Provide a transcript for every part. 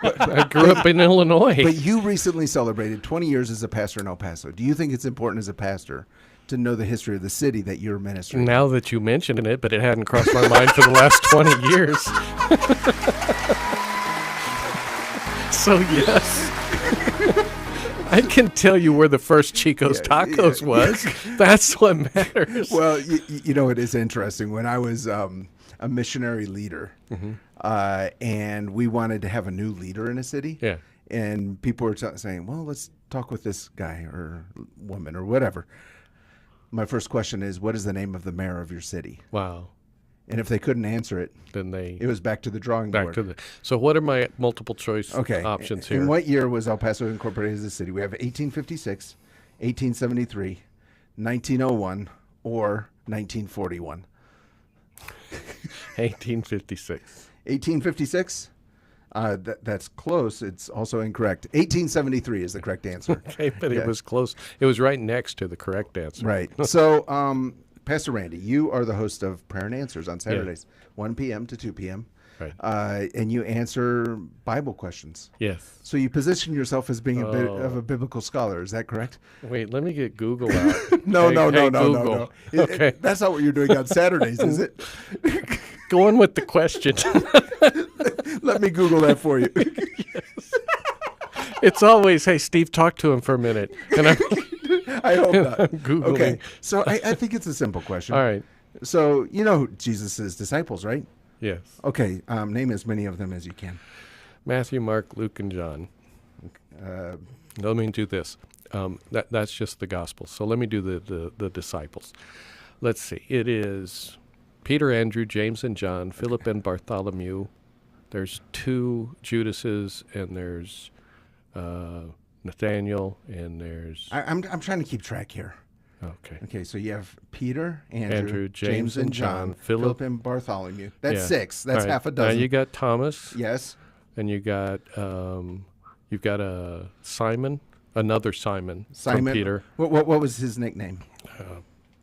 I grew up in Illinois. But you recently celebrated 20 years as a pastor in El Paso. Do you think it's important as a pastor to know the history of the city that you're ministering? Now that you mention it, but it hadn't crossed my mind for the last 20 years. So, yes. I can tell you where the first Chico's Tacos was. That's what matters. Well, you know, it is interesting. When I was a missionary leader, and we wanted to have a new leader in a city, and people were saying, well, let's talk with this guy or woman or whatever. My first question is, what is the name of the mayor of your city? Wow. And if they couldn't answer it, then it was back to the drawing board. So what are my multiple choice options here? In what year was El Paso incorporated as a city? We have 1856, 1873, 1901, or 1941. 1856. 1856? That's close. It's also incorrect. 1873 is the correct answer. Okay, but it was close. It was right next to the correct answer. Right. So, Pastor Randy, you are the host of Prayer and Answers on Saturdays, 1 p.m. to 2 p.m. Right. And you answer Bible questions. Yes. So you position yourself as being a bit of a biblical scholar. Is that correct? Wait, let me get Google out. No. Okay. That's not what you're doing on Saturdays, is it? Go on with the question. Let me Google that for you. Yes. It's always, hey, Steve, talk to him for a minute. And I hope not. Googling. Okay, so I think it's a simple question. All right. So you know Jesus' disciples, right? Yes. Okay, name as many of them as you can. Matthew, Mark, Luke, and John. Let me do this. That's just the gospel. So let me do the disciples. Let's see. It is Peter, Andrew, James, and John, Philip and Bartholomew. There's 2 Judases, and there's Nathaniel, and there's... I'm trying to keep track here. Okay, so you have Peter, Andrew, James, and John, Philip, and Bartholomew. That's 6. That's half a dozen. Now you got Thomas. Yes. And you got you've got Simon, another Simon from Peter. What was his nickname?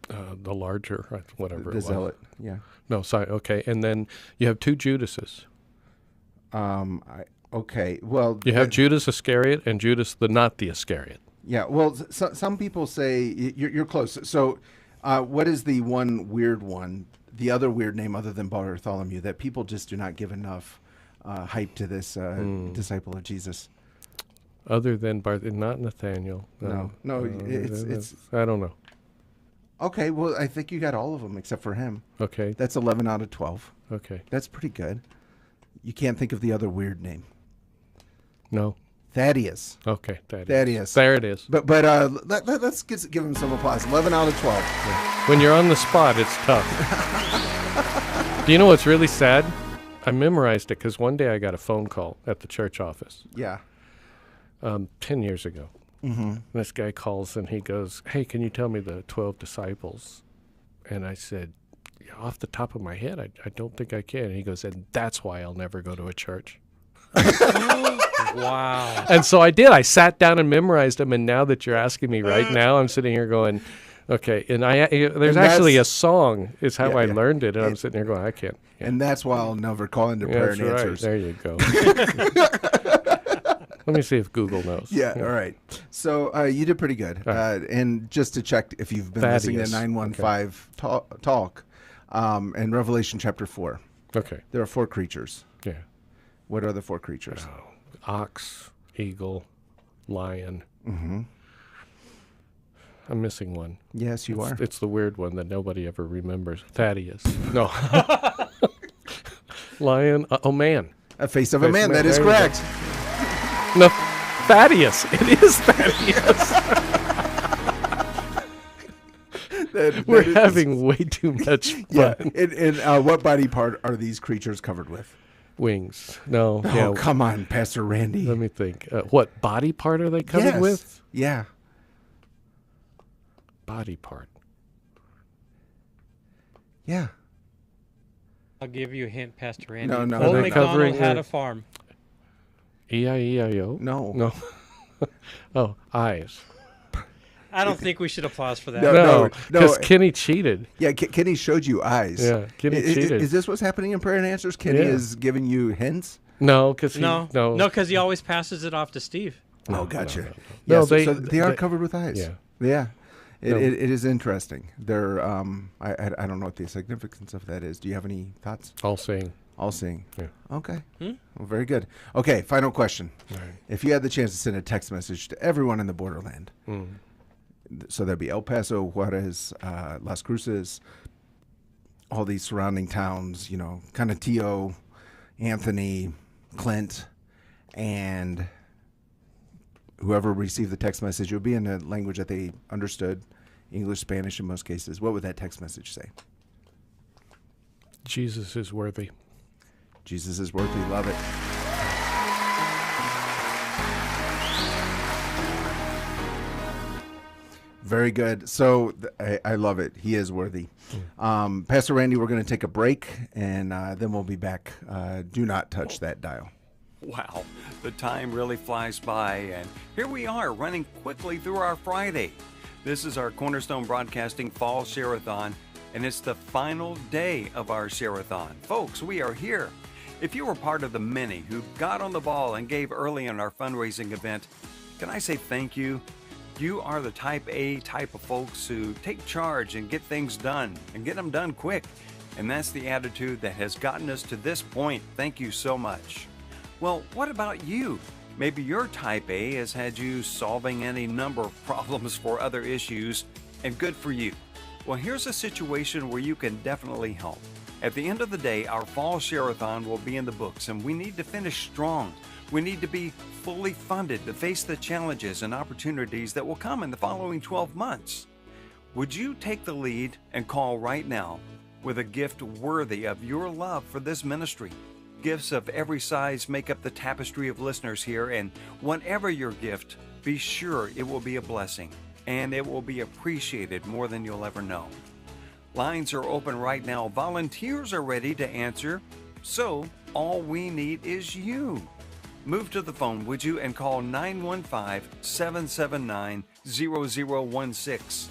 The larger, whatever. The zealot. Yeah. No, sorry. Okay, and then you have 2 Judases. Okay. Well, you have Judas Iscariot and Judas not the Iscariot. Yeah. Well, some people say you're close. So, what is the one weird one? The other weird name other than Bartholomew that people just do not give enough hype to this disciple of Jesus. Other than not Nathaniel. No. It's I don't know. Okay. Well, I think you got all of them except for him. Okay. That's 11 out of 12. Okay. That's pretty good. You can't think of the other weird name. No. Thaddeus. Okay, Thaddeus. There it is. But let's give him some applause. 11 out of 12. Yeah. When you're on the spot, it's tough. Do you know what's really sad? I memorized it because one day I got a phone call at the church office. Yeah. 10 years ago. Mm-hmm. This guy calls and he goes, hey, can you tell me the 12 disciples? And I said, off the top of my head, I don't think I can. And he goes, and that's why I'll never go to a church. Wow. And so I did. I sat down and memorized them. And now that you're asking me right now, I'm sitting here going, okay. And there's actually a song is how I learned it. And I'm sitting here going, I can't. Yeah. And that's why I'll never call into Prayer and Answers. There you go. Let me see if Google knows. Yeah. All right. So you did pretty good. And just to check if you've been listening to 915 Talk in Revelation chapter 4. Okay. There are 4 creatures. Yeah. What are the 4 creatures? Ox, eagle, lion. Mm-hmm. I'm missing one. Yes, you are. It's the weird one that nobody ever remembers. Thaddeus. No. Lion. Oh, man. A face of a man. That is correct. No, Thaddeus. It is Thaddeus. We're having way too much fun. Yeah. And what body part are these creatures covered with? Wings. No. Oh, yeah. Come on, Pastor Randy. Let me think. What body part are they covered with? Yeah. Body part. Yeah. I'll give you a hint, Pastor Randy. No. Old Are they MacDonald covering had a farm. E-I-E-I-O? No. Oh, eyes. I don't think we should applause for that. No, because Kenny cheated. Yeah, Kenny showed you eyes. Yeah, Kenny cheated. Is this what's happening in Prayer and Answers? Kenny is giving you hints? No, because because he always passes it off to Steve. Oh, gotcha. No, so they are covered with ice. Yeah. Yeah. It is interesting. They're I don't know what the significance of that is. Do you have any thoughts? All seeing. All seeing. Yeah. Okay. Well, very good. Okay, final question. All right. If you had the chance to send a text message to everyone in the borderland, so that'd be El Paso, Juarez, Las Cruces, all these surrounding towns, Canutillo, Anthony, Clint, and whoever received the text message, it would be in a language that they understood, English, Spanish in most cases. What would that text message say? Jesus is worthy. Jesus is worthy. Love it. Very good. So I love it. He is worthy. Pastor Randy, we're going to take a break, and then we'll be back. Do not touch that dial. Wow, the time really flies by, and here we are running quickly through our Friday. This is our Cornerstone Broadcasting Fall Share-a-thon, and it's the final day of our Share-a-thon. Folks, we are here. If you were part of the many who got on the ball and gave early in our fundraising event, can I say thank you? You are the type A type of folks who take charge and get things done, and get them done quick. And that's the attitude that has gotten us to this point. Thank you so much. Well, what about you? Maybe your type A has had you solving any number of problems for other issues, and good for you. Well, here's a situation where you can definitely help. At the end of the day, our Fall Share-a-thon will be in the books, and we need to finish strong. We need to be fully funded to face the challenges and opportunities that will come in the following 12 months. Would you take the lead and call right now with a gift worthy of your love for this ministry? Gifts of every size make up the tapestry of listeners here, and whatever your gift, be sure it will be a blessing, and it will be appreciated more than you'll ever know. Lines are open right now. Volunteers are ready to answer, so all we need is you. Move to the phone, would you, and call 915-779-0016.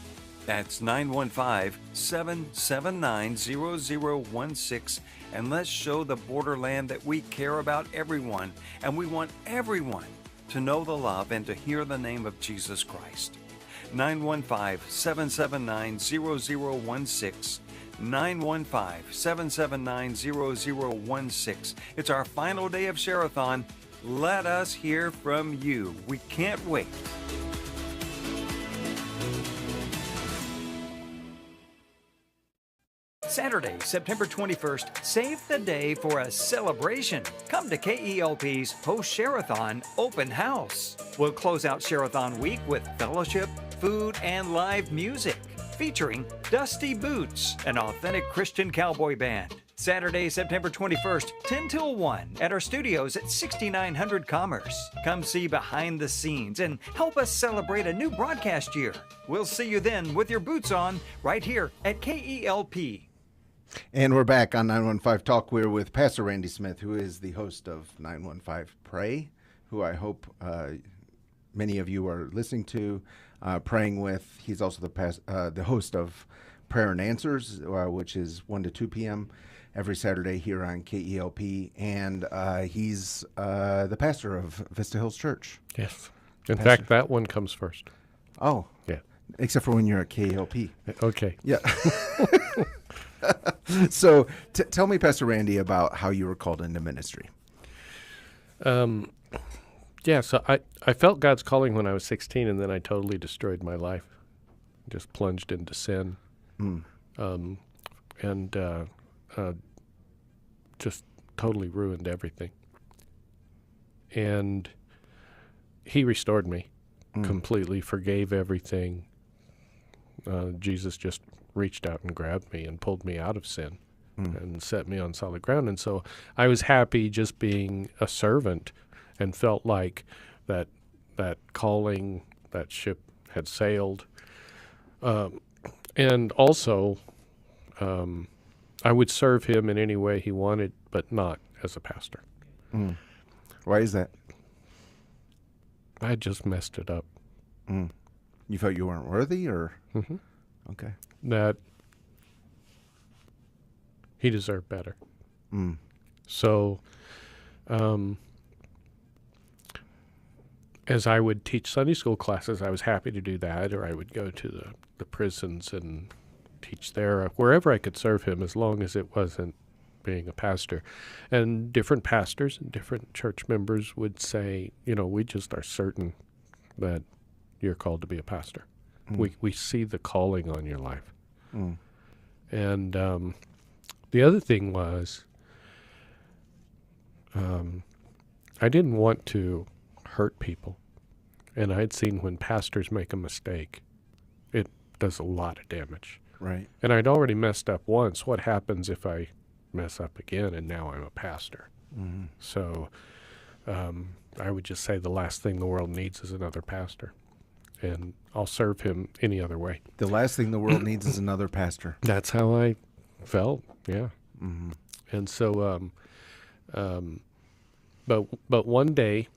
That's 915-779-0016. And let's show the borderland that we care about everyone, and we want everyone to know the love and to hear the name of Jesus Christ. 915-779-0016. 915-779-0016. It's our final day of Share-a-thon. Let us hear from you. We can't wait. Saturday, September 21st, save the day for a celebration. Come to KELP's Post-Share-a-thon Open House. We'll close out Share-a-thon week with fellowship, food, and live music, featuring Dusty Boots, an authentic Christian cowboy band. Saturday, September 21st, 10 till 1 at our studios at 6900 Commerce. Come see behind the scenes and help us celebrate a new broadcast year. We'll see you then with your boots on right here at KELP. And we're back on 915 Talk. We're with Pastor Randy Smith, who is the host of 915 Pray, who I hope many of you are listening to, praying with. He's also the host of Prayer and Answers, which is 1 to 2 p.m. every Saturday here on KELP. And he's the pastor of Vista Hills Church. Yes. In fact, that one comes first. Oh. Yeah. Except for when you're at KELP. Okay. Yeah. So tell me, Pastor Randy, about how you were called into ministry. Yeah, so I felt God's calling when I was 16, and then I totally destroyed my life. Just plunged into sin. And just totally ruined everything. And he restored me completely, forgave everything. Jesus just reached out and grabbed me and pulled me out of sin and set me on solid ground. And so I was happy just being a servant and felt like that calling, that ship had sailed. And also, I would serve him in any way he wanted, but not as a pastor. Why is that? I just messed it up. You felt you weren't worthy, or? Mm-hmm. Okay. That he deserved better. So as I would teach Sunday school classes, I was happy to do that, or I would go to the prisons and teach there, wherever I could serve him, as long as it wasn't being a pastor. And different pastors and different church members would say, we just are certain that you're called to be a pastor. We see the calling on your life. And the other thing was, I didn't want to hurt people. And I'd seen when pastors make a mistake, it does a lot of damage. Right. And I'd already messed up once. What happens if I mess up again and now I'm a pastor? So I would just say the last thing the world needs is another pastor. And I'll serve him any other way. The last thing the world needs is another pastor. That's how I felt, yeah. And so, but one day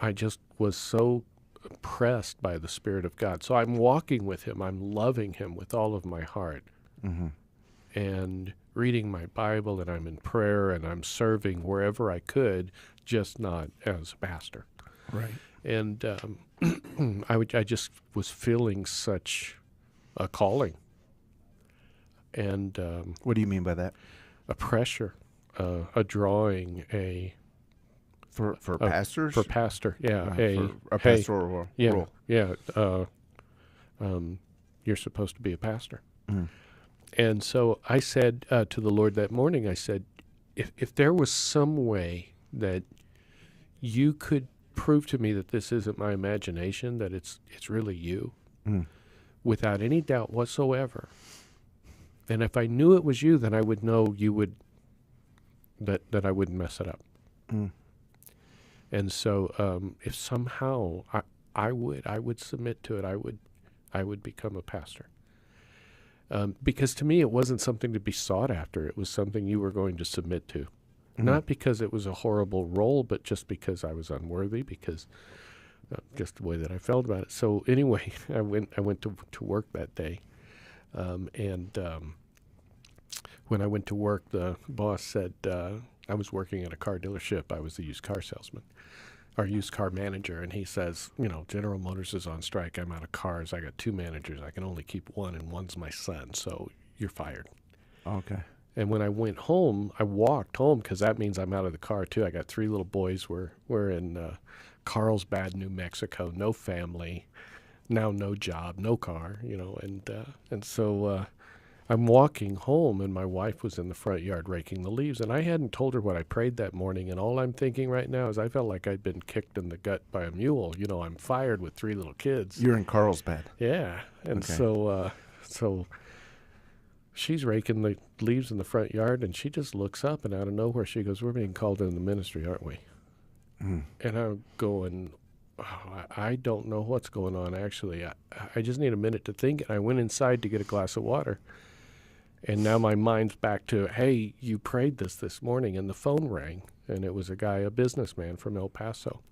I just was so oppressed by the Spirit of God. So I'm walking with him. I'm loving him with all of my heart. And reading my Bible, and I'm in prayer, and I'm serving wherever I could, just not as a pastor. Right. And I just was feeling such a calling. And what do you mean by that? A pressure, a drawing, for pastors? For pastor, yeah. For a pastoral role. Yeah. You're supposed to be a pastor. And so I said to the Lord that morning, I said, if there was some way that you could prove to me that this isn't my imagination, that it's really you, without any doubt whatsoever, and if I knew it was you, then I would know you would, that I wouldn't mess it up. And so if somehow I would submit to it, I would become a pastor. Because to me, it wasn't something to be sought after. It was something you were going to submit to. Not because it was a horrible role, but just because I was unworthy, because just the way that I felt about it. So anyway, I went to work that day. And when I went to work, the boss said, I was working at a car dealership. I was the used car salesman, or used car manager. And he says, General Motors is on strike. I'm out of cars. I got 2 managers. I can only keep one, and one's my son. So you're fired. Okay. And when I went home, I walked home, because that means I'm out of the car too. I got 3 little boys. We're in Carlsbad, New Mexico. No family, now no job, no car. And so I'm walking home, and my wife was in the front yard raking the leaves, and I hadn't told her what I prayed that morning. And all I'm thinking right now is I felt like I'd been kicked in the gut by a mule. I'm fired with 3 little kids. You're in Carlsbad. Yeah, and okay. So she's raking the leaves in the front yard, and she just looks up, and out of nowhere she goes, "We're being called into the ministry, aren't we?" And I'm going, I don't know what's going on, actually. I just need a minute to think. And I went inside to get a glass of water. And now my mind's back to, hey, you prayed this morning, and the phone rang. And it was a businessman from El Paso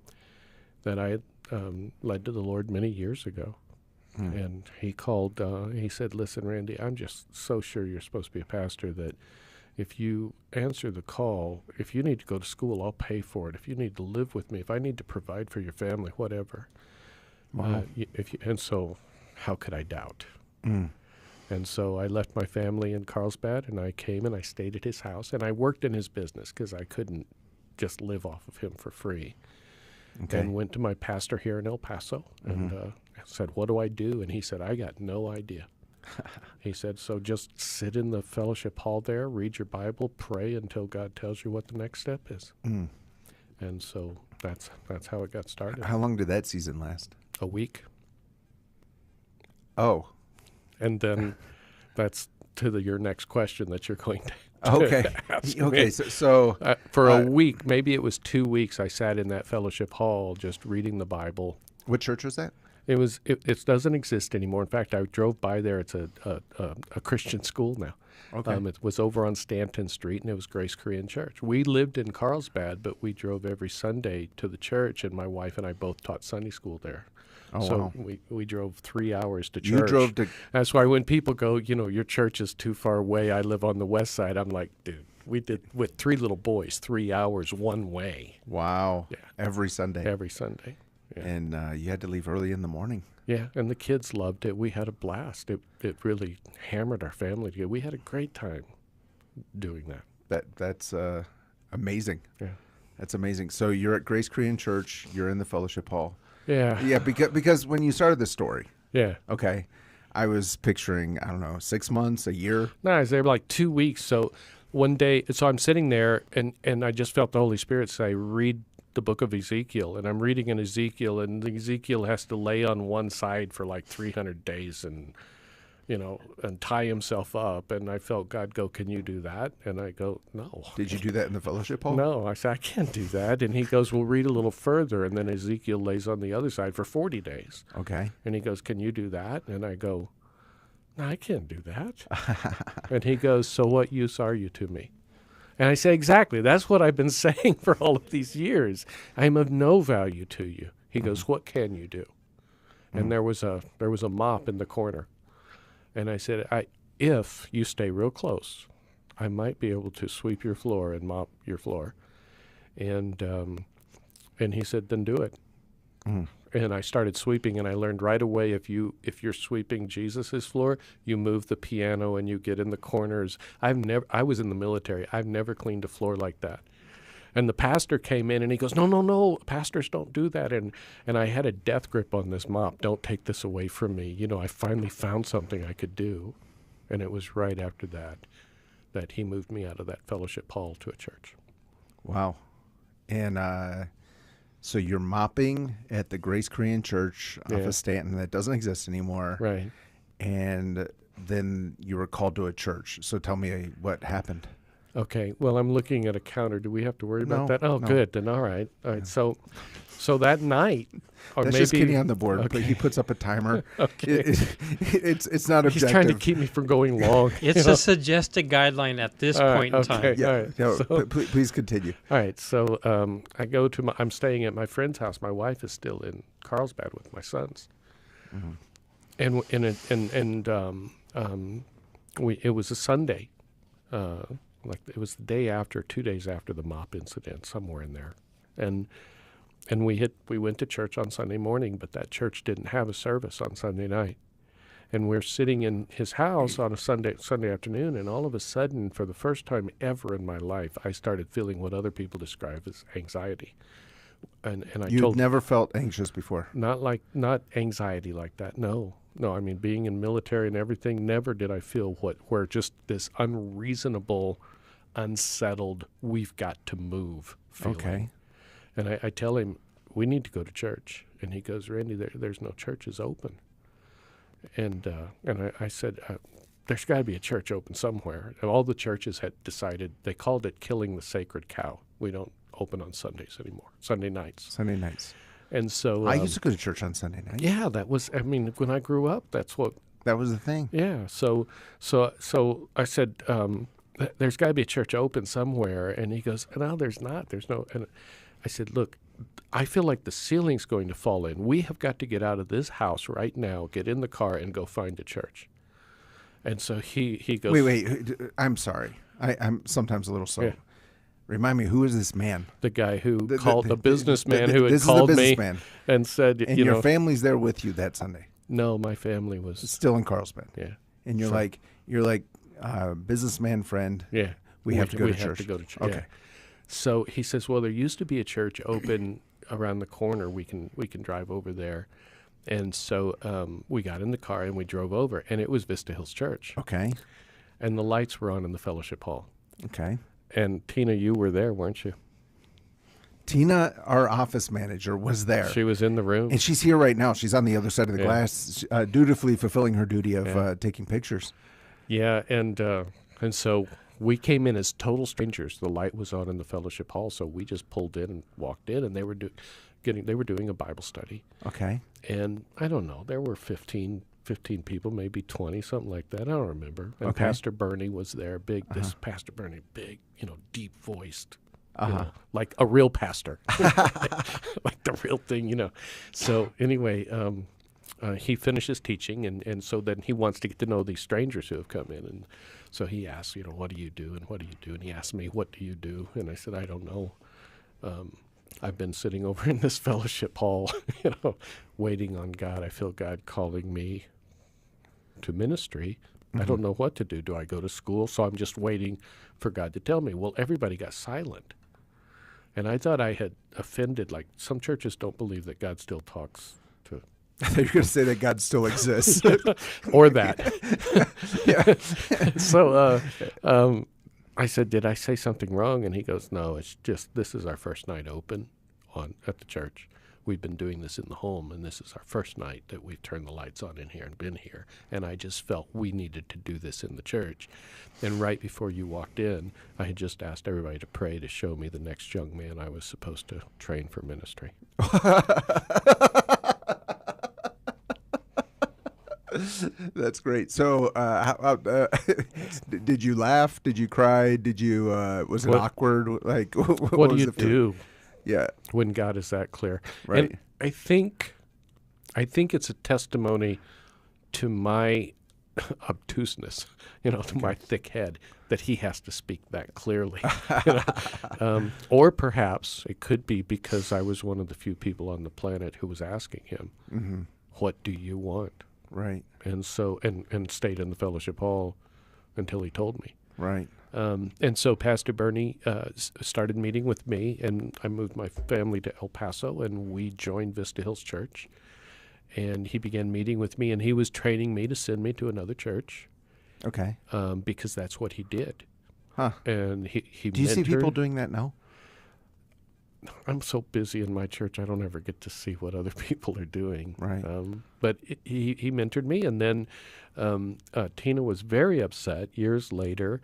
that I had led to the Lord many years ago. And he called, he said, "Listen, Randy, I'm just so sure you're supposed to be a pastor that if you answer the call, if you need to go to school, I'll pay for it. If you need to live with me, if I need to provide for your family, whatever." Wow. And so how could I doubt? And so I left my family in Carlsbad, and I came and I stayed at his house, and I worked in his business because I couldn't just live off of him for free. Okay. And went to my pastor here in El Paso and said, "What do I do?" And he said, "I got no idea." He said, "So just sit in the fellowship hall there, read your Bible, pray until God tells you what the next step is." And so that's how it got started. How long did that season last? A week. Oh. And then that's your next question that you're going to ask me. Okay. So for a week, maybe it was 2 weeks, I sat in that fellowship hall just reading the Bible. What church was that? It doesn't exist anymore. In fact, I drove by there. It's a Christian school now. Okay. It was over on Stanton Street, and it was Grace Korean Church. We lived in Carlsbad, but we drove every Sunday to the church, and my wife and I both taught Sunday school there. Oh, so wow. we drove 3 hours to church. You drove to... That's why when people go, your church is too far away, I live on the west side, I'm like, dude, We did with 3 little boys, 3 hours one way. Wow. Yeah. Every Sunday. Every Sunday. Yeah. And you had to leave early in the morning. Yeah, and the kids loved it. We had a blast. It really hammered our family together. We had a great time doing that. That's amazing. Yeah. That's amazing. So you're at Grace Korean Church. You're in the fellowship hall. Yeah. Yeah, because when you started the story, Yeah. okay, I was picturing, I don't know, 6 months, a year. No, I was there like 2 weeks. So one day, so I'm sitting there, and I just felt the Holy Spirit say, read the book of Ezekiel. And I'm reading in Ezekiel, and Ezekiel has to lay on one side for like 300 days and tie himself up. And I felt God go, can you do that? And I go, no. Did you do that in the fellowship hall? No. I said, I can't do that. And he goes, well, read a little further. And then Ezekiel lays on the other side for 40 days. Okay. And he goes, can you do that? And I go, no, I can't do that. And he goes, so what use are you to me? And I say, exactly. That's what I've been saying for all of these years. I am of no value to you. He goes, what can you do? And there was a mop in the corner. And I said, if you stay real close, I might be able to sweep your floor and mop your floor. And he said, then do it. And I started sweeping, and I learned right away if you're sweeping Jesus's floor, you move the piano and you get in the corners. I was in the military. I've never cleaned a floor like that. And the pastor came in and he goes, no, pastors don't do that. And I had a death grip on this mop. Don't take this away from me. I finally found something I could do. And it was right after that he moved me out of that fellowship hall to a church. Wow. And so you're mopping at the Grace Korean Church off of Stanton that doesn't exist anymore. Right. And then you were called to a church. So tell me what happened. Okay. Well, I'm looking at a counter. Do we have to worry about that? Oh, no. good. Then all right. All right. So that night, or that's maybe just Kenny on the board. Okay. But he puts up a timer. Okay. It's not objective. He's trying to keep me from going long. It's a suggested guideline at this point in time. Yeah. All right. No, So- please continue. All right, so I go to I'm staying at my friend's house. My wife is still in Carlsbad with my sons, and it was a Sunday, like it was the day after, 2 days after the mop incident, somewhere in there, and we went to church on Sunday morning, but that church didn't have a service on Sunday night. And we're sitting in his house on a Sunday afternoon, and all of a sudden, for the first time ever in my life, I started feeling what other people describe as anxiety. And I You'd never felt anxious before. not anxiety like that. No. I mean, being in military and everything, never did I feel where just this unreasonable, unsettled, we've got to move feeling. Okay. And I tell him, we need to go to church. And he goes, Randy, there's no churches open. And I said, there's got to be a church open somewhere. And all the churches had decided, they called it killing the sacred cow. We don't open on Sundays anymore, Sunday nights. Sunday nights. And so I used to go to church on Sunday night. yeah, that was, I mean, when I grew up, that's what. That was the thing. Yeah. So I said, there's got to be a church open somewhere. And he goes, no, there's not. There's no. And I said, look, I feel like the ceiling's going to fall in. We have got to get out of this house right now, get in the car, and go find a church. And so he goes. Wait. I'm sorry. I'm sometimes a little slow. Yeah. Remind me, who is this man? The guy who called the businessman who had this called is the me businessman. and said, And you your know, family's there with you that Sunday. no, my family was. Still in Carlsbad. Yeah. And you're like businessman friend. Yeah. We have to go to church. We have to go to church. Okay. Yeah. So he says, well, there used to be a church open around the corner. We can drive over there. And so we got in the car and we drove over, and it was Vista Hills Church. Okay. And the lights were on in the fellowship hall. Okay. And Tina, you were there, weren't you? Tina, our office manager, was there. She was in the room. And she's here right now. She's on the other side of the Yeah. glass, dutifully fulfilling her duty of taking pictures. Yeah, and so we came in as total strangers. The light was on in the fellowship hall, so we just pulled in and walked in, and they were doing a Bible study. Okay. And I don't know, there were 15 people, maybe 20, something like that. I don't remember. And Okay. Pastor Bernie was there, big. This Pastor Bernie, big, deep voiced. Like a real pastor, like the real thing, So anyway, he finishes teaching, and so then he wants to get to know these strangers who have come in. And So he asked, what do you do and what do you do? And he asked me, what do you do? And I said, I don't know. I've been sitting over in this fellowship hall, waiting on God. I feel God calling me to ministry. I don't know what to do. Do I go to school? So I'm just waiting for God to tell me. Well, everybody got silent. And I thought I had offended, like some churches don't believe that God still talks to. I thought you were going to say that God still exists. Or that. So I said, did I say something wrong? And he goes, no, it's just this is our first night open at the church. We've been doing this in the home, and this is our first night that we've turned the lights on in here and been here. And I just felt we needed to do this in the church. And right before you walked in, I had just asked everybody to pray to show me the next young man I was supposed to train for ministry. That's great. So, did you laugh? Did you cry? Did you? Was it awkward? Like, what do you do? Yeah, when God is that clear, right? And I think it's a testimony to my obtuseness, to my thick head, that He has to speak that clearly. Or perhaps it could be because I was one of the few people on the planet who was asking Him, "What do you want?" Right. And so, and stayed in the fellowship hall until He told me. Right. And so Pastor Bernie started meeting with me, and I moved my family to El Paso, and we joined Vista Hills Church. And he began meeting with me, and he was training me to send me to another church. Okay. Because that's what he did. Huh. And he Do you see people doing that now? I'm so busy in my church, I don't ever get to see what other people are doing. Right. But he mentored me, and then Tina was very upset years later.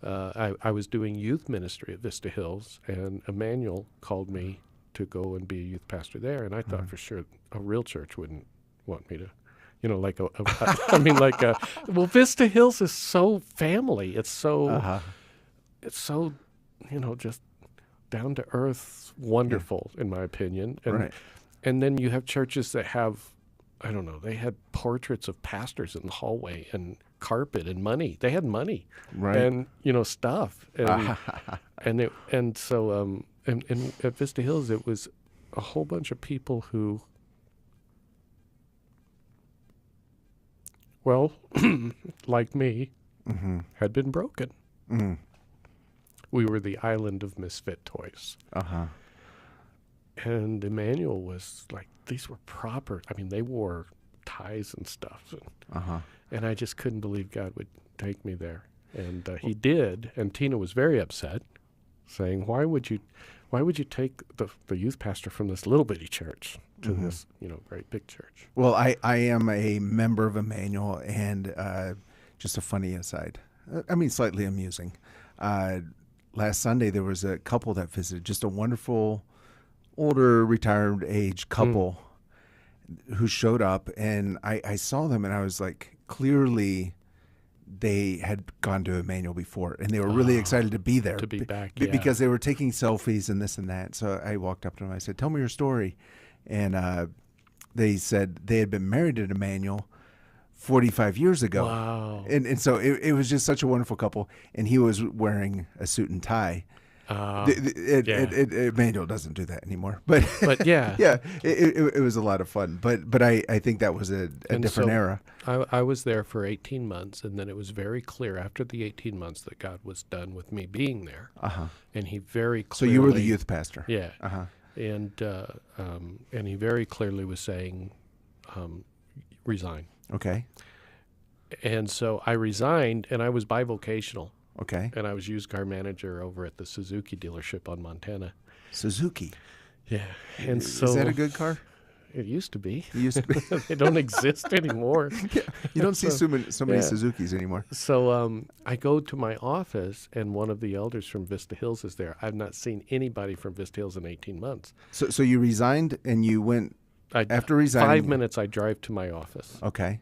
I was doing youth ministry at Vista Hills, and Emmanuel called me to go and be a youth pastor there, and I thought for sure a real church wouldn't want me to, well, Vista Hills is so family. It's so, just down to earth, wonderful, in my opinion. And, and then you have churches that have, I don't know, they had portraits of pastors in the hallway and carpet and money. They had money, and stuff, and so at Vista Hills it was a whole bunch of people who, well, like me, had been broken. We were the island of misfit toys. And Emmanuel was like, these were proper. I mean, they wore ties and stuff. And I just couldn't believe God would take me there. And He did. And Tina was very upset, saying, why would you take the youth pastor from this little bitty church to this, great big church? Well, I am a member of Emmanuel, and just a funny aside, slightly amusing. Last Sunday, there was a couple that visited, just a wonderful, older, retired age couple who showed up, and I saw them, and I was like, clearly they had gone to Emmanuel before, and they were really excited to be there. To be back, because they were taking selfies and this and that. So I walked up to them, I said, tell me your story. And they said they had been married at Emmanuel 45 years ago. Wow. And so it was just such a wonderful couple, and he was wearing a suit and tie. Emmanuel doesn't do that anymore, but yeah, it was a lot of fun. But I think that was a different era. I was there for 18 months, and then it was very clear after the 18 months that God was done with me being there. And He very clearly. So you were the youth pastor. Yeah. And he very clearly was saying, resign. Okay. And so I resigned, and I was bivocational. Okay. And I was used car manager over at the Suzuki dealership on Montana. Suzuki. Yeah. And so is that a good car? It used to be. It used to be. They don't exist anymore. Yeah. You don't see so many Suzukis anymore. So I go to my office, and one of the elders from Vista Hills is there. I've not seen anybody from Vista Hills in 18 months. So you resigned, and you went after resigning. 5 minutes, I drive to my office. Okay.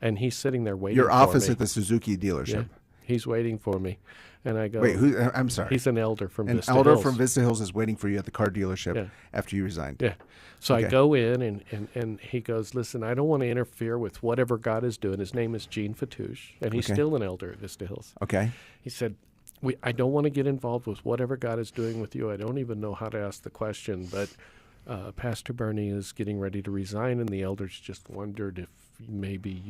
And he's sitting there waiting. Your office for me. at the Suzuki dealership. He's waiting for me. And I go, wait, who? I'm sorry. He's an elder from Vista Hills. An elder Hills. from Vista Hills is waiting for you at the car dealership after you resigned. Yeah. So Okay. I go in, and he goes, listen, I don't want to interfere with whatever God is doing. His name is Gene Fatouche, and he's Okay. still an elder at Vista Hills. Okay. He said, I don't want to get involved with whatever God is doing with you. I don't even know how to ask the question, but Pastor Bernie is getting ready to resign, and the elders just wondered if maybe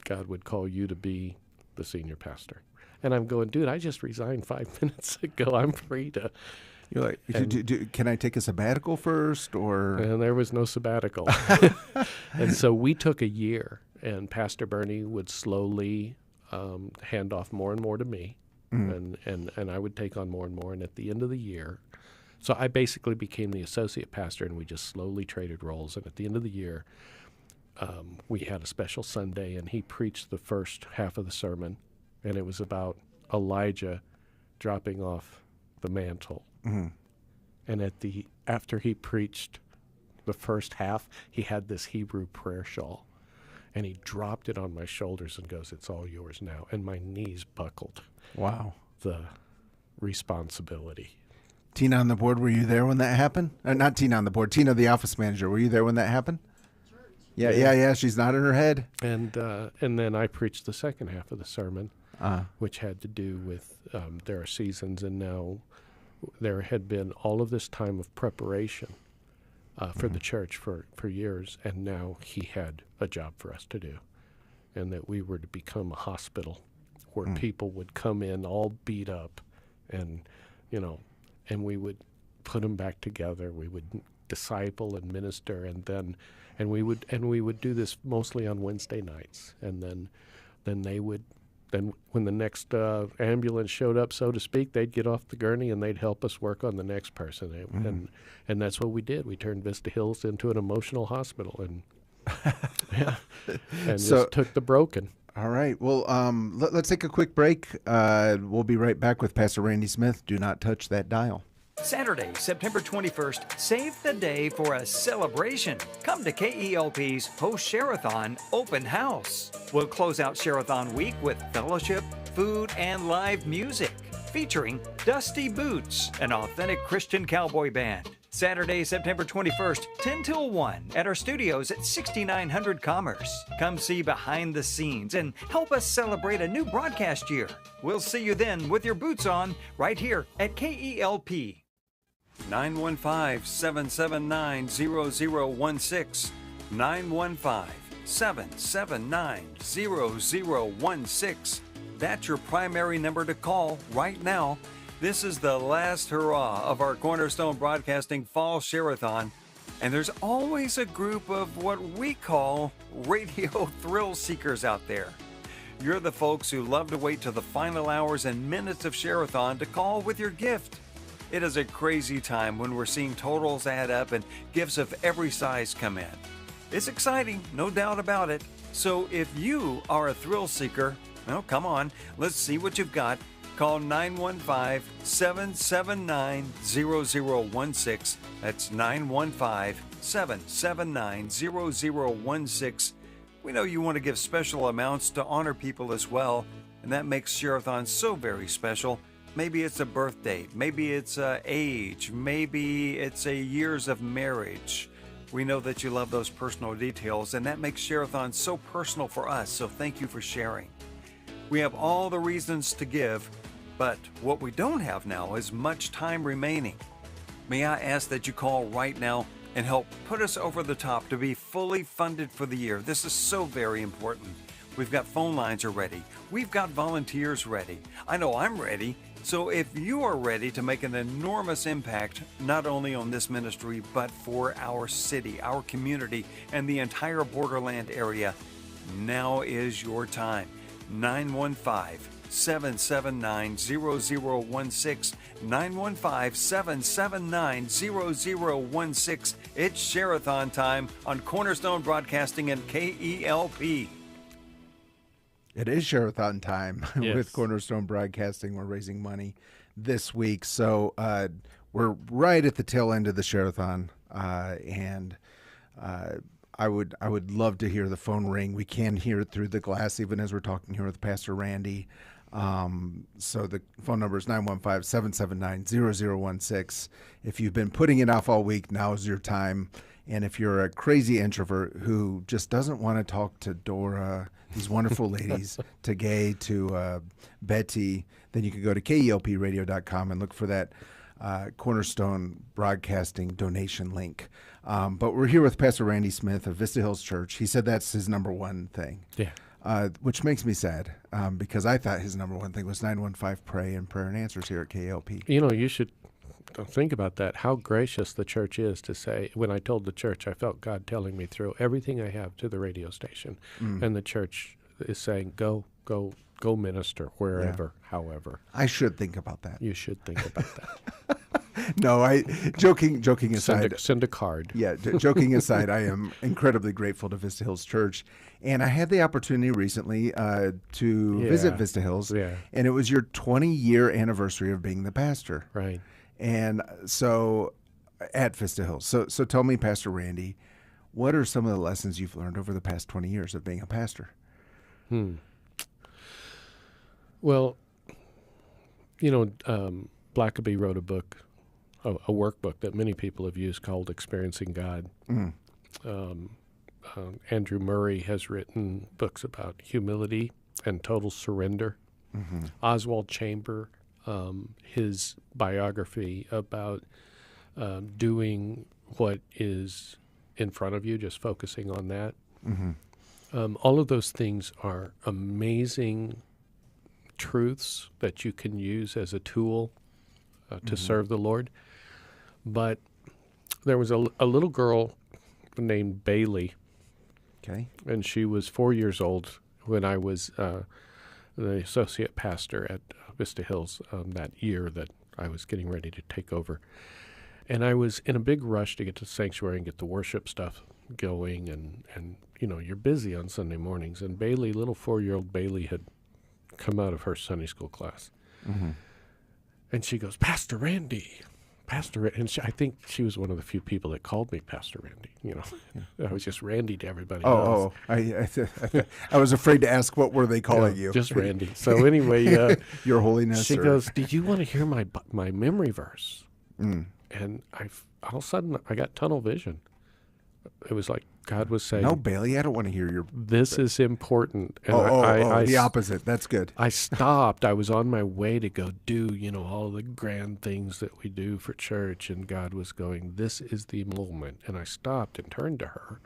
God would call you to be the senior pastor. And I'm going, dude, I just resigned 5 minutes ago. I'm free to. You're like, can I take a sabbatical first, or? And there was no sabbatical. And so we took a year, and Pastor Bernie would slowly hand off more and more to me, and I would take on more and more. And at the end of the year, so I basically became the associate pastor, and we just slowly traded roles. And at the end of the year, we had a special Sunday, and he preached the first half of the sermon, and it was about Elijah dropping off the mantle. Mm-hmm. And after he preached the first half, he had this Hebrew prayer shawl, and he dropped it on my shoulders and goes, "It's all yours now." And my knees buckled. Wow. The responsibility. Tina on the board, were you there when that happened? Not Tina on the board, Tina, the office manager. Were you there when that happened? Yeah. She's nodding her head. And then I preached the second half of the sermon, which had to do with there are seasons, and now there had been all of this time of preparation for the church for years, and now he had a job for us to do, and that we were to become a hospital where people would come in all beat up, and and we would put them back together. We would disciple and minister, and we would do this mostly on Wednesday nights, and then when the next ambulance showed up, so to speak, they'd get off the gurney and they'd help us work on the next person. And that's what we did. We turned Vista Hills into an emotional hospital, and just took the broken. All right. Well, let's take a quick break. We'll be right back with Pastor Randy Smith. Do not touch that dial. Saturday, September 21st, save the day for a celebration. Come to KELP's Post-Share-a-thon Open House. We'll close out Share-a-thon week with fellowship, food, and live music, featuring Dusty Boots, an authentic Christian cowboy band. Saturday, September 21st, 10 till 1 at our studios at 6900 Commerce. Come see behind the scenes and help us celebrate a new broadcast year. We'll see you then with your boots on right here at KELP. 915-779-0016. 915-779-0016. That's your primary number to call right now. This is the last hurrah of our Cornerstone Broadcasting Fall Share-a-thon, and there's always a group of what we call radio thrill seekers out there. You're the folks who love to wait till the final hours and minutes of Share-a-thon to call with your gift. It is a crazy time when we're seeing totals add up and gifts of every size come in. It's exciting, no doubt about it. So if you are a thrill seeker, well, come on, let's see what you've got. Call 915-779-0016. That's 915-779-0016. We know you want to give special amounts to honor people as well, and that makes Share-a-thon so very special. Maybe it's a birth date, maybe it's age, maybe it's a years of marriage. We know that you love those personal details, and that makes Share-a-thon so personal for us, so thank you for sharing. We have all the reasons to give, but what we don't have now is much time remaining. May I ask that you call right now and help put us over the top to be fully funded for the year. This is so very important. We've got phone lines are ready. We've got volunteers ready. I know I'm ready. So if you are ready to make an enormous impact, not only on this ministry, but for our city, our community, and the entire borderland area, now is your time. 915-779-0016. 915-779-0016. It's Share-a-thon time on Cornerstone Broadcasting and KELP. It is Share-a-thon time Yes. with Cornerstone Broadcasting. We're raising money this week. So we're right at the tail end of the Share-a-thon. And I would love to hear the phone ring. We can hear it through the glass, even as we're talking here with Pastor Randy. So the phone number is 915-779-0016. If you've been putting it off all week, now is your time. And if you're a crazy introvert who just doesn't want to talk to Dora, these wonderful ladies, to Gay, to Betty, then you can go to KELPradio.com and look for that Cornerstone Broadcasting donation link. But we're here with Pastor Randy Smith of Vista Hills Church. He said that's his number one thing. Yeah. Which makes me sad because I thought his number one thing was 915 Pray and Prayer and Answers here at KLP. You know, you should think about that, how gracious the church is to say, when I told the church, I felt God telling me through everything I have to the radio station. And the church is saying, go minister wherever, however. I should think about that. You should think about that. No, joking aside. Send a card. Yeah, joking aside, I am incredibly grateful to Vista Hills Church. And I had the opportunity recently to visit Vista Hills. Yeah. And it was your 20-year anniversary of being the pastor. Right. And so at Vista Hills. So tell me, Pastor Randy, what are some of the lessons you've learned over the past 20 years of being a pastor? Well, you know, Blackaby wrote a book, a workbook that many people have used called Experiencing God. Andrew Murray has written books about humility and total surrender. Oswald Chamber, his biography about doing what is in front of you, just focusing on that. All of those things are amazing truths that you can use as a tool to serve the Lord. But there was a little girl named Bailey. Okay. And she was 4 years old when I was the associate pastor at Vista Hills that year that I was getting ready to take over. And I was in a big rush to get to the sanctuary and get the worship stuff going. And you know, you're busy on Sunday mornings. And Bailey, little 4-year-old Bailey, had come out of her Sunday school class. And she goes, Pastor Randy. And I think she was one of the few people that called me Pastor Randy. You know, I was just Randy to everybody else. I was afraid to ask, what were they calling you? Just Randy. So anyway, Your Holiness. She goes, did you want to hear my memory verse? And all of a sudden I got tunnel vision. It was like God was saying, no, Bailey, I don't want to hear your... This is important. And the opposite. That's good. I stopped. I was on my way to go do, you know, all the grand things that we do for church. And God was going, this is the moment. And I stopped and turned to her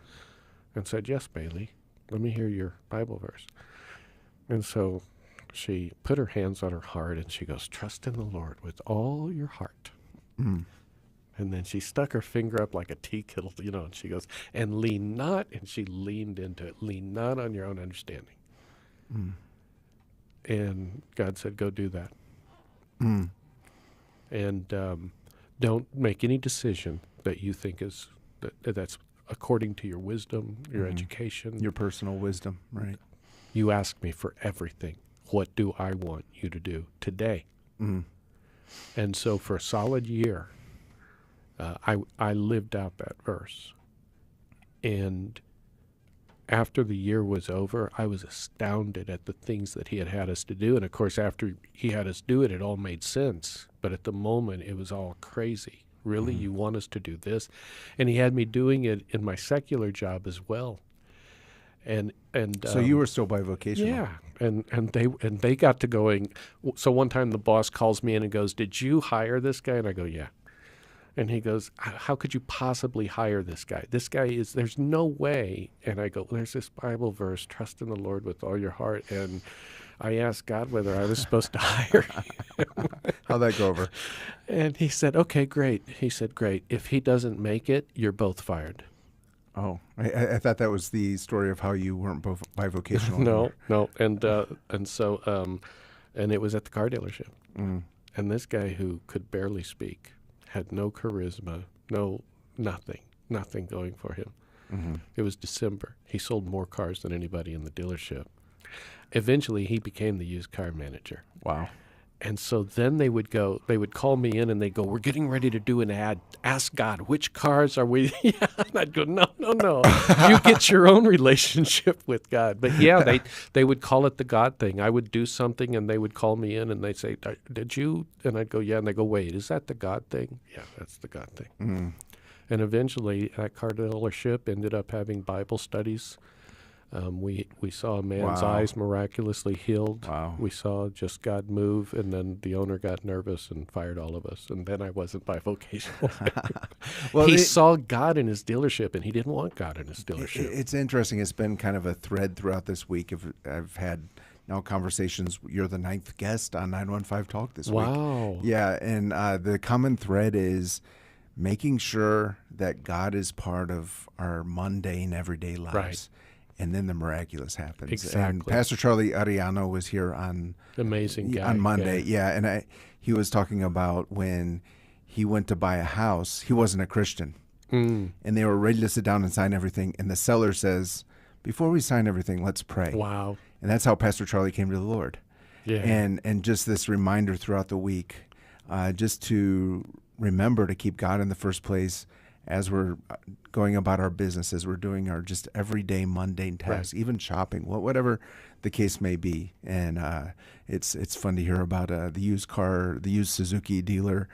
and said, yes, Bailey, let me hear your Bible verse. And so she put her hands on her heart and she goes, trust in the Lord with all your heart. And then she stuck her finger up like a tea kettle, you know, and she goes, and lean not, and she leaned into it, lean not on your own understanding. And God said, go do that. And don't make any decision that you think is, that's according to your wisdom, your education. Your personal wisdom, right. You ask me for everything. What do I want you to do today? And so for a solid year, I lived out that verse. And after the year was over, I was astounded at the things that he had us to do. And of course, after he had us do it, it all made sense. But at the moment, it was all crazy. Really? You want us to do this? And he had me doing it in my secular job as well. And so you were still bivocational. Yeah, and they got to going. So one time the boss calls me in and goes, "Did you hire this guy?" And I go, "Yeah." And he goes, "How could you possibly hire this guy? This guy is, there's no way." And I go, "There's this Bible verse, trust in the Lord with all your heart." And I asked God whether I was supposed to hire him. How'd that go over? And he said, "Okay, great." He said, "Great. If he doesn't make it, you're both fired." Oh, I thought that was the story of how you weren't both bivocational. No. And so it was at the car dealership. And this guy who could barely speak, had no charisma, nothing going for him. It was December. He sold more cars than anybody in the dealership. Eventually, he became the used car manager. Wow. And so then they would call me in and they go, we're getting ready to do an ad. Ask God, which cars are we? Yeah. And I'd go, no. You get your own relationship with God. But yeah, they would call it the God thing. I would do something and they would call me in and they'd say, did you? And I'd go, yeah. And they go, wait, is that the God thing? Yeah, that's the God thing. Mm. And eventually that car dealership ended up having Bible studies. We saw a man's eyes miraculously healed. Wow. We saw just God move, and then the owner got nervous and fired all of us. And then I wasn't bivocational. Well, he saw God in his dealership, and he didn't want God in his dealership. It's interesting. It's been kind of a thread throughout this week. I've had now conversations. You're the 9th guest on 915 Talk this week. Wow. Yeah, and the common thread is making sure that God is part of our mundane, everyday lives. Right. And then the miraculous happens. Exactly. And Pastor Charlie Ariano was here on amazing guy on Monday. Yeah, and he was talking about when he went to buy a house. He wasn't a Christian, and they were ready to sit down and sign everything. And the seller says, "Before we sign everything, let's pray." Wow. And that's how Pastor Charlie came to the Lord. Yeah. And just this reminder throughout the week, just to remember to keep God in the first place as we're going about our business, as we're doing our just everyday mundane tasks, even shopping, whatever the case may be. And it's fun to hear about the used Suzuki dealer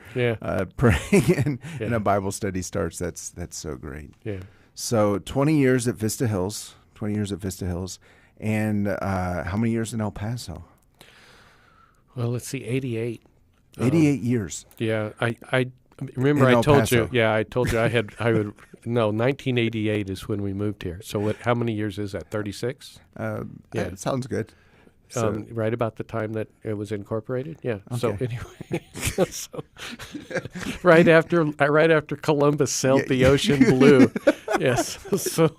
praying and a Bible study starts. That's so great. Yeah. So 20 years at Vista Hills, and how many years in El Paso? Well, let's see, 88. 88 years. Yeah, I remember I told you. Yeah, I told you I would. No, 1988 is when we moved here. So how many years is that? 36. Yeah, it sounds good. So, right about the time that it was incorporated. Yeah. Okay. So anyway, right after Columbus sailed the ocean blue. Yes. So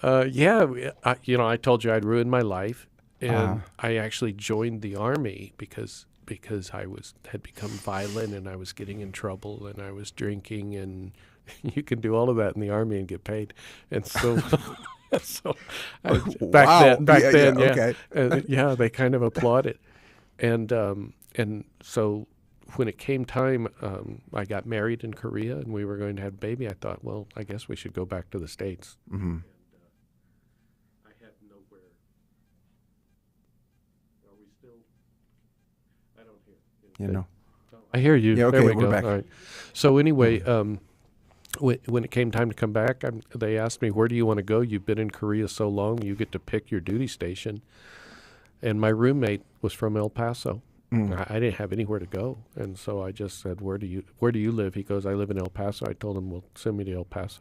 I told you I'd ruined my life, and I actually joined the Army because I had become violent and I was getting in trouble and I was drinking, and you can do all of that in the Army and get paid. And so, back then, they kind of applauded. And so when it came time, I got married in Korea and we were going to have a baby. I thought, well, I guess we should go back to the States. Mm-hmm. I had nowhere. Are we still? I don't hear. You know. I hear you. Yeah, okay, there we we're go. back. All right. So anyway, when it came time to come back, they asked me, where do you want to go? You've been in Korea so long, you get to pick your duty station. And my roommate was from El Paso. I didn't have anywhere to go. And so I just said, where do you live? He goes, I live in El Paso. I told him, well, send me to El Paso.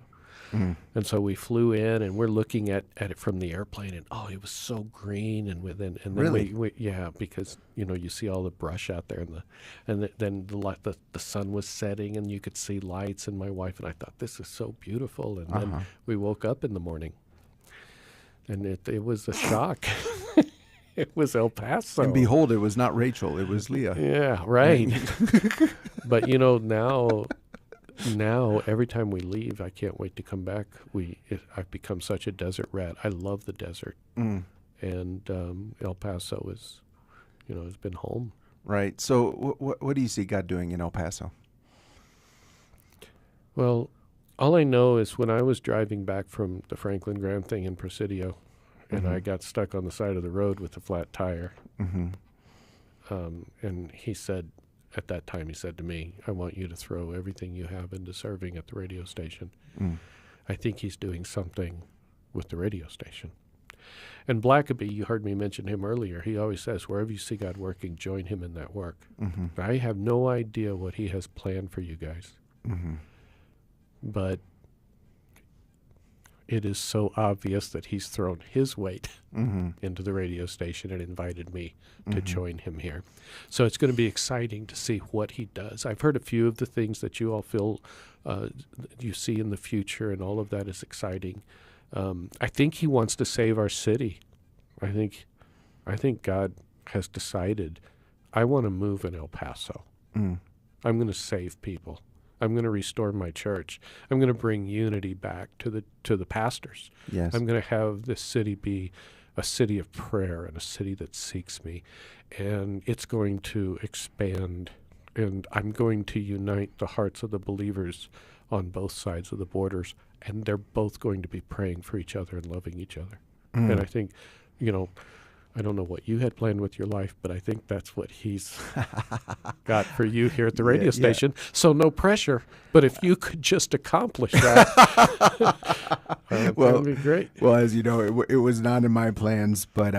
And so we flew in, and we're looking at it from the airplane, and it was so green, and then really? we because you see all the brush out there, and then the sun was setting, and you could see lights, and my wife and I thought, this is so beautiful, and then we woke up in the morning, and it was a shock. It was El Paso, and behold, it was not Rachel, it was Leah. Yeah, right. But now every time we leave, I can't wait to come back. I've become such a desert rat. I love the desert, and El Paso is, has been home. Right. So what do you see God doing in El Paso? Well, all I know is when I was driving back from the Franklin Graham thing in Presidio, and I got stuck on the side of the road with a flat tire, and he said, at that time, he said to me, I want you to throw everything you have into serving at the radio station. I think he's doing something with the radio station. And Blackaby, you heard me mention him earlier. He always says, wherever you see God working, join him in that work. I have no idea what he has planned for you guys. But it is so obvious that he's thrown his weight into the radio station and invited me to join him here. So it's going to be exciting to see what he does. I've heard a few of the things that you all feel you see in the future, and all of that is exciting. I think he wants to save our city. I think God has decided, I want to move in El Paso. I'm going to save people. I'm going to restore my church. I'm going to bring unity back to the pastors. Yes. I'm going to have this city be a city of prayer and a city that seeks me. And it's going to expand, and I'm going to unite the hearts of the believers on both sides of the borders, and they're both going to be praying for each other and loving each other. And I think, I don't know what you had planned with your life, but I think that's what he's got for you here at the radio station. So no pressure, but if you could just accomplish that, that would be great. Well, as you know, it was not in my plans, but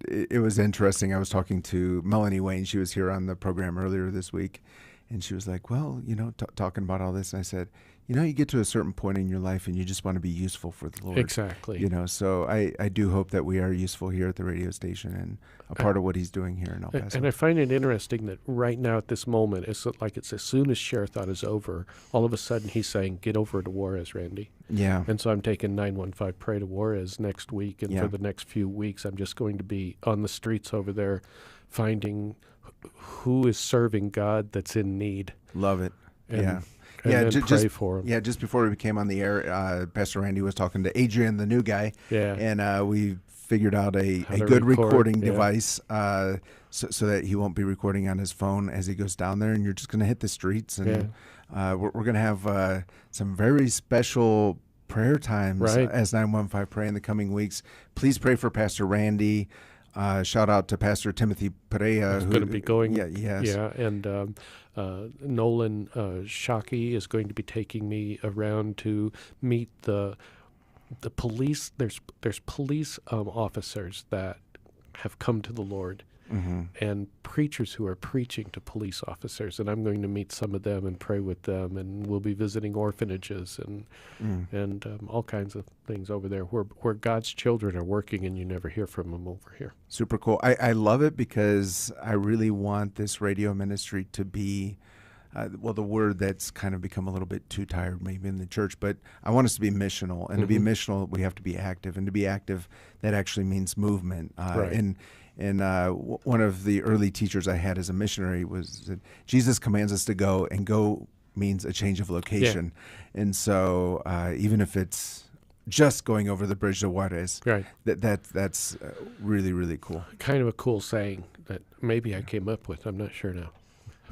it was interesting. I was talking to Melanie Wayne. She was here on the program earlier this week, and she was like, well, talking about all this. And I said, you get to a certain point in your life and you just want to be useful for the Lord. Exactly. So I do hope that we are useful here at the radio station and a part of what he's doing here in El Paso. And I find it interesting that right now at this moment, it's like it's as soon as Share-a-thon is over, all of a sudden he's saying, get over to Juarez, Randy. Yeah. And so I'm taking 915 Pray to Juarez next week. And for the next few weeks, I'm just going to be on the streets over there finding who is serving God that's in need. Love it. And just pray for him. Yeah, just before we came on the air, Pastor Randy was talking to Adrian, the new guy. Yeah. And we figured out a good recording device so that he won't be recording on his phone as he goes down there. And you're just going to hit the streets. And we're going to have some very special prayer times as 915 Pray in the coming weeks. Please pray for Pastor Randy. Shout out to Pastor Timothy Perea. Who's going to be going. Yes. Yeah, and Nolan Shockey is going to be taking me around to meet the police. There's police officers that have come to the Lord, and preachers who are preaching to police officers, and I'm going to meet some of them and pray with them, and we'll be visiting orphanages and all kinds of things over there where God's children are working, and you never hear from them over here. Super cool. I love it because I really want this radio ministry to be, the word that's kind of become a little bit too tired maybe in the church, but I want us to be missional. And to be missional, we have to be active. And to be active, that actually means movement. And one of the early teachers I had as a missionary was that Jesus commands us to go, and go means a change of location. Yeah. And so even if it's just going over the bridge to Juarez, that's really, really cool. Kind of a cool saying that maybe I came up with. I'm not sure now.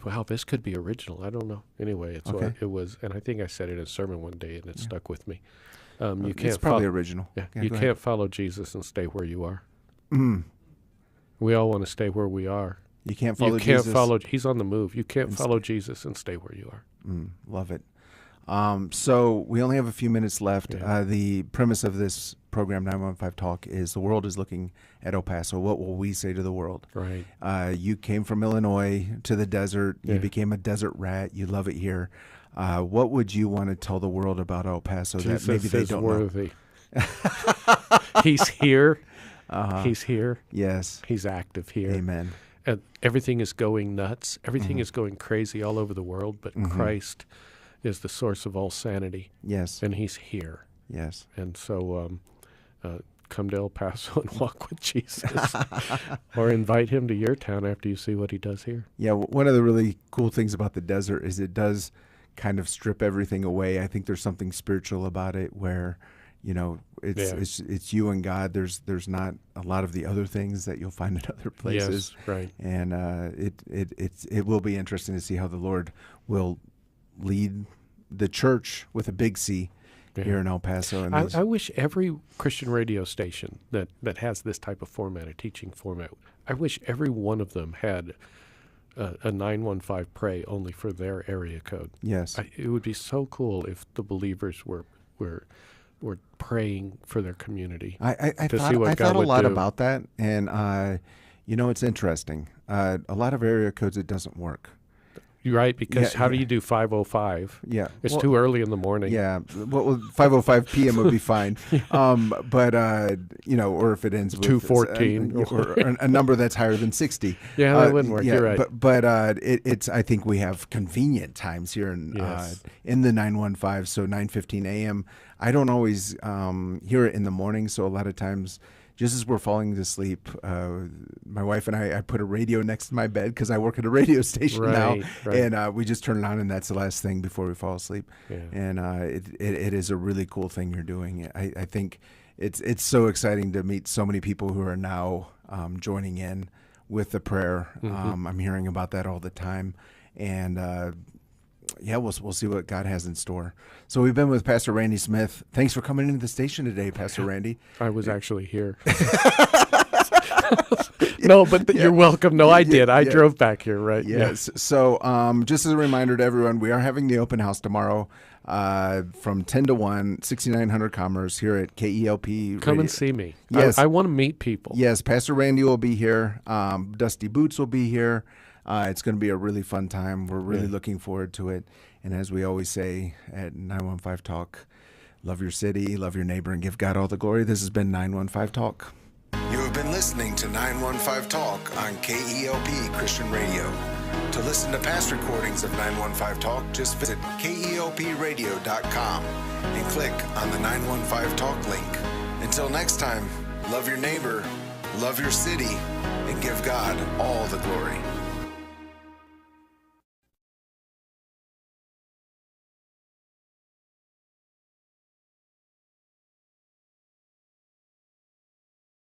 Wow, this could be original. I don't know. Anyway, it was, and I think I said it in a sermon one day, and it stuck with me. You can't. It's probably original. Yeah, you can't follow Jesus and stay where you are. Mm. We all want to stay where we are. You can't follow Jesus. He's on the move. You can't follow Jesus and stay where you are. Love it. So we only have a few minutes left. Yeah. The premise of this program, 915 Talk, is the world is looking at El Paso. What will we say to the world? Right. You came from Illinois to the desert. You became a desert rat. You love it here. What would you want to tell the world about El Paso Jesus that maybe they don't worthy. Know? He's here. He's here. Yes. He's active here. Amen. And everything is going nuts. Everything is going crazy all over the world, but Christ is the source of all sanity. Yes. And he's here. Yes. And so come to El Paso and walk with Jesus. Or invite him to your town after you see what he does here. Yeah, one of the really cool things about the desert is it does kind of strip everything away. I think there's something spiritual about it where, it's you and God. There's not a lot of the other things that you'll find in other places. Yes, right. And it will be interesting to see how the Lord will lead the church with a big C here in El Paso. And I wish every Christian radio station that has this type of format, a teaching format, I wish every one of them had a 915 Pray only for their area code. Yes. It would be so cool if the believers were praying for their community. I thought a lot about that, and it's interesting. A lot of area codes, it doesn't work. You're right, because how do you do 5:05? Yeah. It's too early in the morning. Yeah. Well, 5:05 p.m. would be fine. But or if it ends with 2:14 or a number that's higher than 60. Yeah, that wouldn't work. You're right. But it's I think we have convenient times here in the 915, so 9:15 a.m. I don't always hear it in the morning, so a lot of times, just as we're falling to sleep, my wife and I put a radio next to my bed because I work at a radio station now, and we just turn it on, and that's the last thing before we fall asleep. Yeah. And it is a really cool thing you're doing. I think it's so exciting to meet so many people who are now joining in with the prayer. I'm hearing about that all the time, and we'll see what God has in store. So we've been with Pastor Randy Smith. Thanks for coming into the station today, Pastor Randy. I was actually here. No, but you're welcome. No, I did. I drove back here, right? Yes. So just as a reminder to everyone, we are having the open house tomorrow from 10 to 1, 6900 Commerce here at KELP. Come and see me. Yes. I want to meet people. Yes, Pastor Randy will be here. Dusty Boots will be here. It's going to be a really fun time. We're really looking forward to it. And as we always say at 915 Talk, love your city, love your neighbor, and give God all the glory. This has been 915 Talk. You have been listening to 915 Talk on KELP Christian Radio. To listen to past recordings of 915 Talk, just visit KELPradio.com and click on the 915 Talk link. Until next time, love your neighbor, love your city, and give God all the glory.